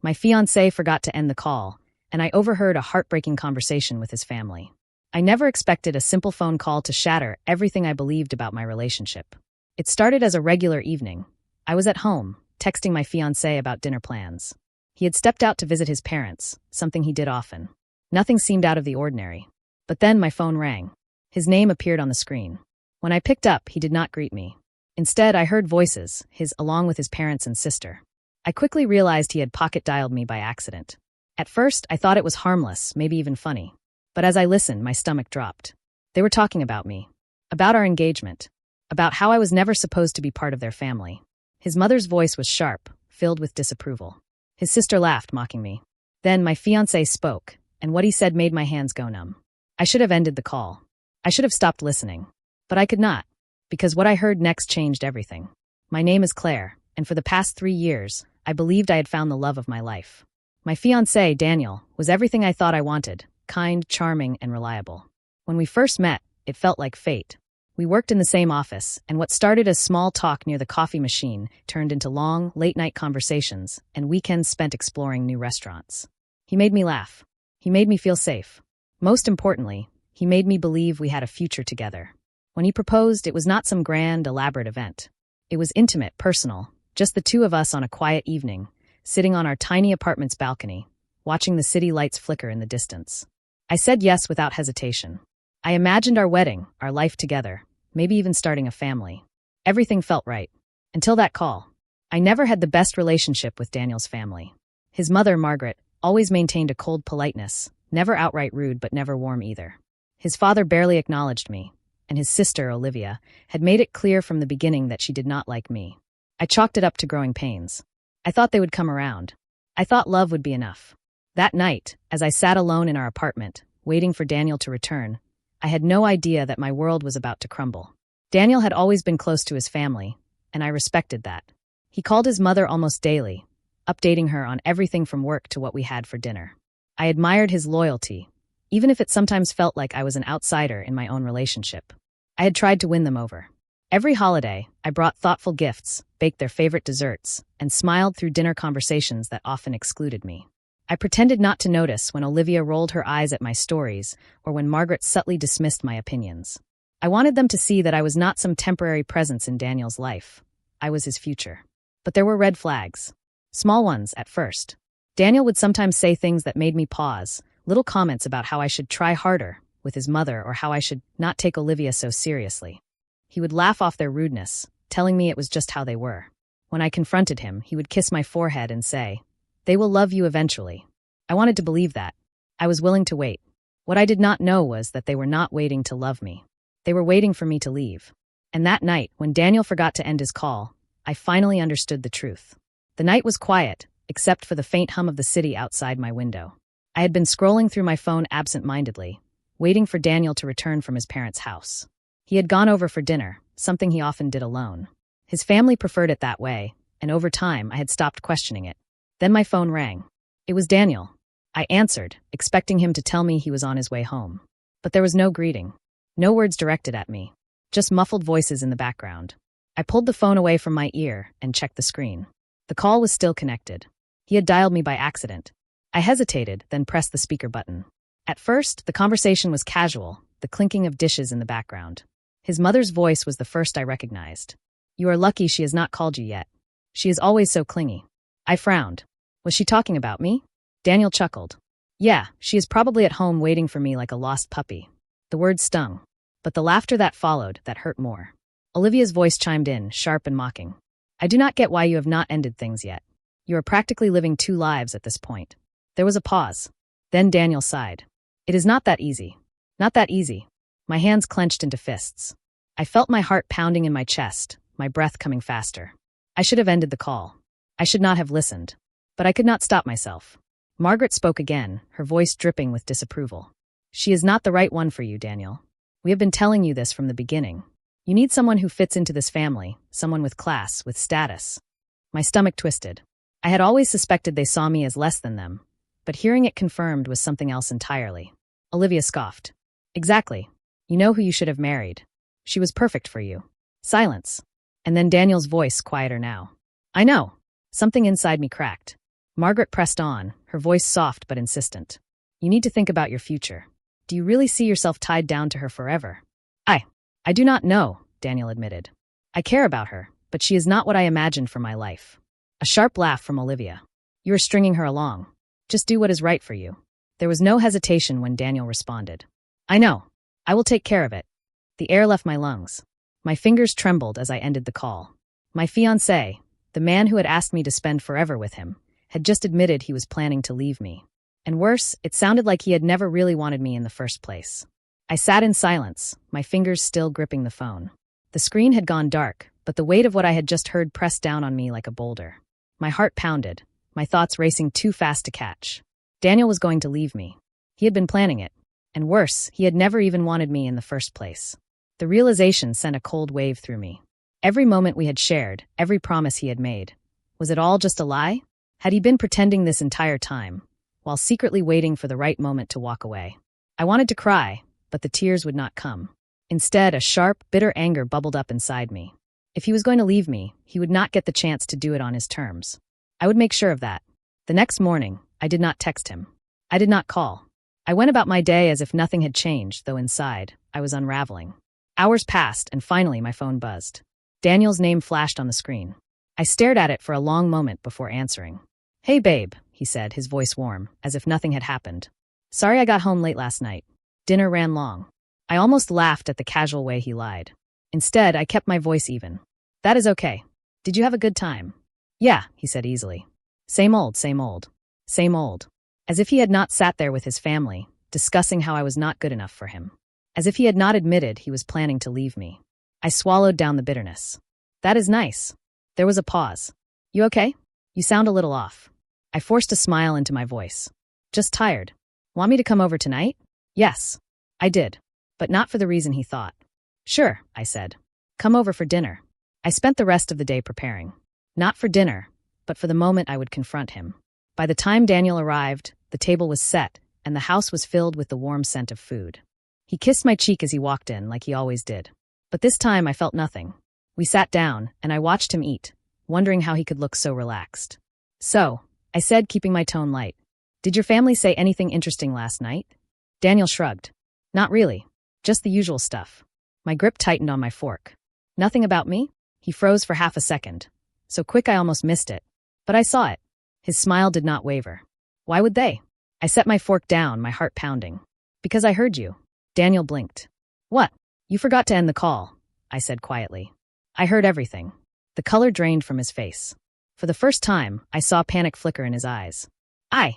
My fiancé forgot to end the call, and I overheard a heartbreaking conversation with his family. I never expected a simple phone call to shatter everything I believed about my relationship. It started as a regular evening. I was at home, texting my fiancé about dinner plans. He had stepped out to visit his parents, something he did often. Nothing seemed out of the ordinary. But then my phone rang. His name appeared on the screen. When I picked up, he did not greet me. Instead, I heard voices, his along with his parents and sister. I quickly realized he had pocket-dialed me by accident. At first, I thought it was harmless, maybe even funny. But as I listened, my stomach dropped. They were talking about me. About our engagement. About how I was never supposed to be part of their family. His mother's voice was sharp, filled with disapproval. His sister laughed, mocking me. Then my fiancé spoke, and what he said made my hands go numb. I should have ended the call. I should have stopped listening. But I could not, because what I heard next changed everything. My name is Claire, and for the past 3 years, I believed I had found the love of my life. My fiancé, Daniel, was everything I thought I wanted, kind, charming, and reliable. When we first met, it felt like fate. We worked in the same office, and what started as small talk near the coffee machine turned into long, late-night conversations and weekends spent exploring new restaurants. He made me laugh. He made me feel safe. Most importantly, he made me believe we had a future together. When he proposed, it was not some grand, elaborate event. It was intimate, personal, just the two of us on a quiet evening, sitting on our tiny apartment's balcony, watching the city lights flicker in the distance. I said yes without hesitation. I imagined our wedding, our life together, maybe even starting a family. Everything felt right. Until that call. I never had the best relationship with Daniel's family. His mother, Margaret, always maintained a cold politeness, never outright rude but never warm either. His father barely acknowledged me, and his sister, Olivia, had made it clear from the beginning that she did not like me. I chalked it up to growing pains. I thought they would come around. I thought love would be enough. That night, as I sat alone in our apartment, waiting for Daniel to return, I had no idea that my world was about to crumble. Daniel had always been close to his family, and I respected that. He called his mother almost daily, updating her on everything from work to what we had for dinner. I admired his loyalty, even if it sometimes felt like I was an outsider in my own relationship. I had tried to win them over. Every holiday, I brought thoughtful gifts, baked their favorite desserts, and smiled through dinner conversations that often excluded me. I pretended not to notice when Olivia rolled her eyes at my stories or when Margaret subtly dismissed my opinions. I wanted them to see that I was not some temporary presence in Daniel's life. I was his future. But there were red flags. Small ones, at first. Daniel would sometimes say things that made me pause, little comments about how I should try harder with his mother or how I should not take Olivia so seriously. He would laugh off their rudeness, telling me it was just how they were. When I confronted him, he would kiss my forehead and say, "They will love you eventually." I wanted to believe that. I was willing to wait. What I did not know was that they were not waiting to love me. They were waiting for me to leave. And that night, when Daniel forgot to end his call, I finally understood the truth. The night was quiet, except for the faint hum of the city outside my window. I had been scrolling through my phone absent-mindedly, waiting for Daniel to return from his parents' house. He had gone over for dinner, something he often did alone. His family preferred it that way, and over time I had stopped questioning it. Then my phone rang. It was Daniel. I answered, expecting him to tell me he was on his way home. But there was no greeting. No words directed at me. Just muffled voices in the background. I pulled the phone away from my ear and checked the screen. The call was still connected. He had dialed me by accident. I hesitated, then pressed the speaker button. At first, the conversation was casual, the clinking of dishes in the background. His mother's voice was the first I recognized. "You are lucky she has not called you yet. She is always so clingy." I frowned. Was she talking about me? Daniel chuckled. "Yeah, she is probably at home waiting for me like a lost puppy." The words stung. But the laughter that followed, that hurt more. Olivia's voice chimed in, sharp and mocking. "I do not get why you have not ended things yet. You are practically living 2 lives at this point." There was a pause. Then Daniel sighed. "It is not that easy. Not that easy." My hands clenched into fists. I felt my heart pounding in my chest, my breath coming faster. I should have ended the call. I should not have listened. But I could not stop myself. Margaret spoke again, her voice dripping with disapproval. "She is not the right one for you, Daniel. We have been telling you this from the beginning. You need someone who fits into this family, someone with class, with status." My stomach twisted. I had always suspected they saw me as less than them, but hearing it confirmed was something else entirely. Olivia scoffed. "Exactly. You know who you should have married. She was perfect for you." Silence. And then Daniel's voice, quieter now. "I know." Something inside me cracked. Margaret pressed on, her voice soft but insistent. You need to think about your future. Do you really see yourself tied down to her forever? I do not know, Daniel admitted. I care about her, but she is not what I imagined for my life. A sharp laugh from Olivia. You are stringing her along. Just do what is right for you. There was no hesitation when Daniel responded. I know. I will take care of it. The air left my lungs. My fingers trembled as I ended the call. My fiancé, the man who had asked me to spend forever with him, had just admitted he was planning to leave me. And worse, it sounded like he had never really wanted me in the first place. I sat in silence, my fingers still gripping the phone. The screen had gone dark, but the weight of what I had just heard pressed down on me like a boulder. My heart pounded, my thoughts racing too fast to catch. Daniel was going to leave me. He had been planning it. And worse, he had never even wanted me in the first place. The realization sent a cold wave through me. Every moment we had shared, every promise he had made. Was it all just a lie? Had he been pretending this entire time, while secretly waiting for the right moment to walk away? I wanted to cry, but the tears would not come. Instead, a sharp, bitter anger bubbled up inside me. If he was going to leave me, he would not get the chance to do it on his terms. I would make sure of that. The next morning, I did not text him. I did not call. I went about my day as if nothing had changed, though inside, I was unraveling. Hours passed, and finally my phone buzzed. Daniel's name flashed on the screen. I stared at it for a long moment before answering. Hey babe, he said, his voice warm, as if nothing had happened. Sorry I got home late last night. Dinner ran long. I almost laughed at the casual way he lied. Instead, I kept my voice even. That is okay. Did you have a good time? Yeah, he said easily. Same old, same old. Same old. As if he had not sat there with his family, discussing how I was not good enough for him. As if he had not admitted he was planning to leave me. I swallowed down the bitterness. That is nice. There was a pause. You okay? You sound a little off. I forced a smile into my voice. Just tired. Want me to come over tonight? Yes. I did. But not for the reason he thought. Sure, I said. Come over for dinner. I spent the rest of the day preparing. Not for dinner, but for the moment I would confront him. By the time Daniel arrived, the table was set, and the house was filled with the warm scent of food. He kissed my cheek as he walked in, like he always did. But this time I felt nothing. We sat down, and I watched him eat, wondering how he could look so relaxed. So, I said, keeping my tone light, did your family say anything interesting last night? Daniel shrugged. Not really. Just the usual stuff. My grip tightened on my fork. Nothing about me? He froze for half a second. So quick I almost missed it. But I saw it. His smile did not waver. Why would they? I set my fork down, my heart pounding. Because I heard you. Daniel blinked. What? You forgot to end the call, I said quietly. I heard everything. The color drained from his face. For the first time, I saw panic flicker in his eyes.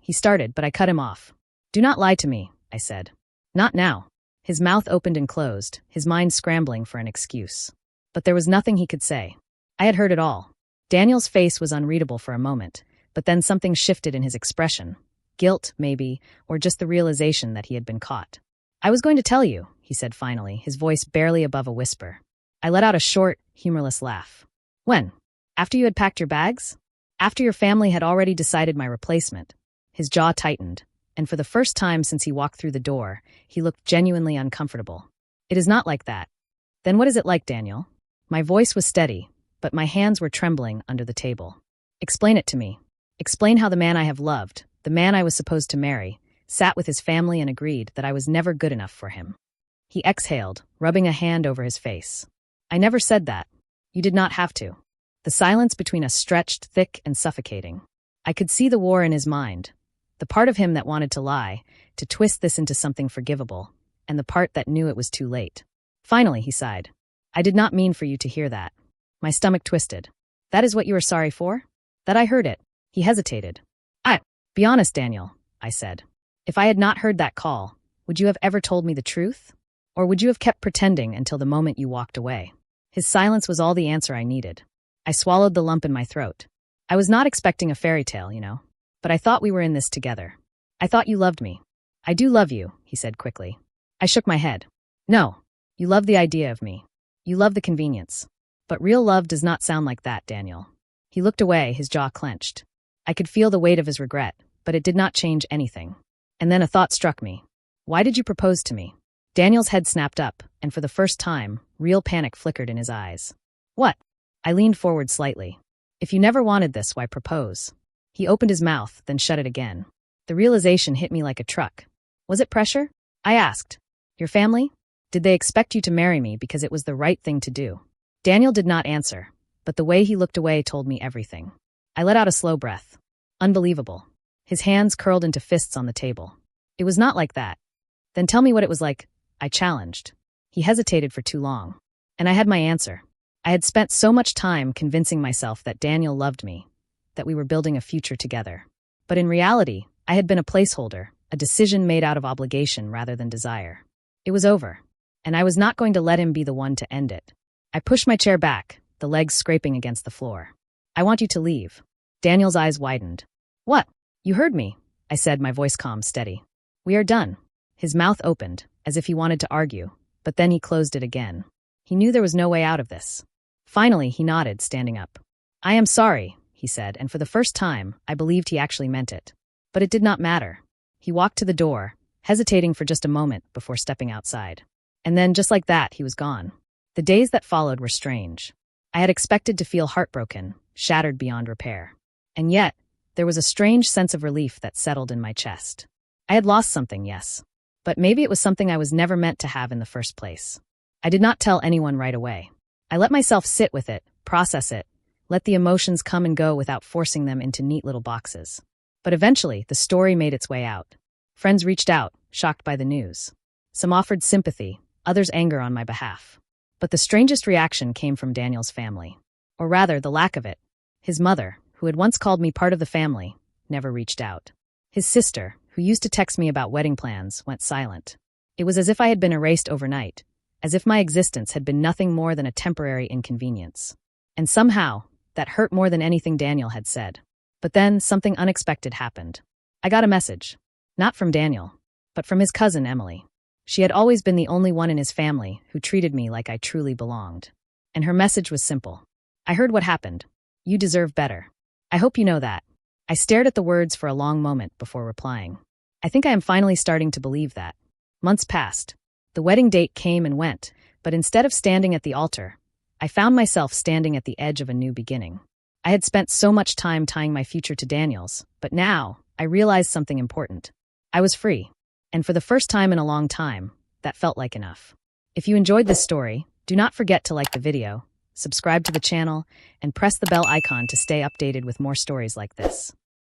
He started, but I cut him off. Do not lie to me, I said. Not now. His mouth opened and closed, his mind scrambling for an excuse. But there was nothing he could say. I had heard it all. Daniel's face was unreadable for a moment, but then something shifted in his expression. Guilt, maybe, or just the realization that he had been caught. I was going to tell you, he said finally, his voice barely above a whisper. I let out a short, humorless laugh. When? After you had packed your bags? After your family had already decided my replacement. His jaw tightened, and for the first time since he walked through the door, he looked genuinely uncomfortable. It is not like that. Then what is it like, Daniel? My voice was steady, but my hands were trembling under the table. Explain it to me. Explain how the man I have loved, the man I was supposed to marry, sat with his family and agreed that I was never good enough for him. He exhaled, rubbing a hand over his face. I never said that. You did not have to. The silence between us stretched, thick and suffocating. I could see the war in his mind. The part of him that wanted to lie, to twist this into something forgivable, and the part that knew it was too late. Finally, he sighed. I did not mean for you to hear that. My stomach twisted. That is what you are sorry for? That I heard it. He hesitated. Be honest, Daniel, I said. If I had not heard that call, would you have ever told me the truth? Or would you have kept pretending until the moment you walked away? His silence was all the answer I needed. I swallowed the lump in my throat. I was not expecting a fairy tale, but I thought we were in this together. I thought you loved me. I do love you, he said quickly. I shook my head. No, you love the idea of me. You love the convenience. But real love does not sound like that, Daniel. He looked away, his jaw clenched. I could feel the weight of his regret, but it did not change anything. And then a thought struck me. Why did you propose to me? Daniel's head snapped up, and for the first time, real panic flickered in his eyes. What? I leaned forward slightly. If you never wanted this, why propose? He opened his mouth, then shut it again. The realization hit me like a truck. Was it pressure? I asked. Your family? Did they expect you to marry me because it was the right thing to do? Daniel did not answer, but the way he looked away told me everything. I let out a slow breath. Unbelievable. His hands curled into fists on the table. It was not like that. Then tell me what it was like, I challenged. He hesitated for too long. And I had my answer. I had spent so much time convincing myself that Daniel loved me, that we were building a future together. But in reality, I had been a placeholder, a decision made out of obligation rather than desire. It was over, and I was not going to let him be the one to end it. I pushed my chair back, the legs scraping against the floor. I want you to leave. Daniel's eyes widened. What? You heard me, I said, my voice calm, steady. We are done. His mouth opened, as if he wanted to argue, but then he closed it again. He knew there was no way out of this. Finally, he nodded, standing up. I am sorry, he said, and for the first time, I believed he actually meant it. But it did not matter. He walked to the door, hesitating for just a moment before stepping outside. And then, just like that, he was gone. The days that followed were strange. I had expected to feel heartbroken, shattered beyond repair. And yet, there was a strange sense of relief that settled in my chest. I had lost something, yes. But maybe it was something I was never meant to have in the first place. I did not tell anyone right away. I let myself sit with it, process it, let the emotions come and go without forcing them into neat little boxes. But eventually, the story made its way out. Friends reached out, shocked by the news. Some offered sympathy, others anger on my behalf. But the strangest reaction came from Daniel's family. Or rather, the lack of it. His mother, who had once called me part of the family, never reached out. His sister, who used to text me about wedding plans, went silent. It was as if I had been erased overnight, as if my existence had been nothing more than a temporary inconvenience. And somehow, that hurt more than anything Daniel had said. But then, something unexpected happened. I got a message. Not from Daniel, but from his cousin, Emily. She had always been the only one in his family who treated me like I truly belonged. And her message was simple. I heard what happened. You deserve better. I hope you know that. I stared at the words for a long moment before replying. I think I am finally starting to believe that. Months passed. The wedding date came and went, but instead of standing at the altar, I found myself standing at the edge of a new beginning. I had spent so much time tying my future to Daniel's, but now I realized something important. I was free. And for the first time in a long time, that felt like enough. If you enjoyed this story, do not forget to like the video, subscribe to the channel, and press the bell icon to stay updated with more stories like this.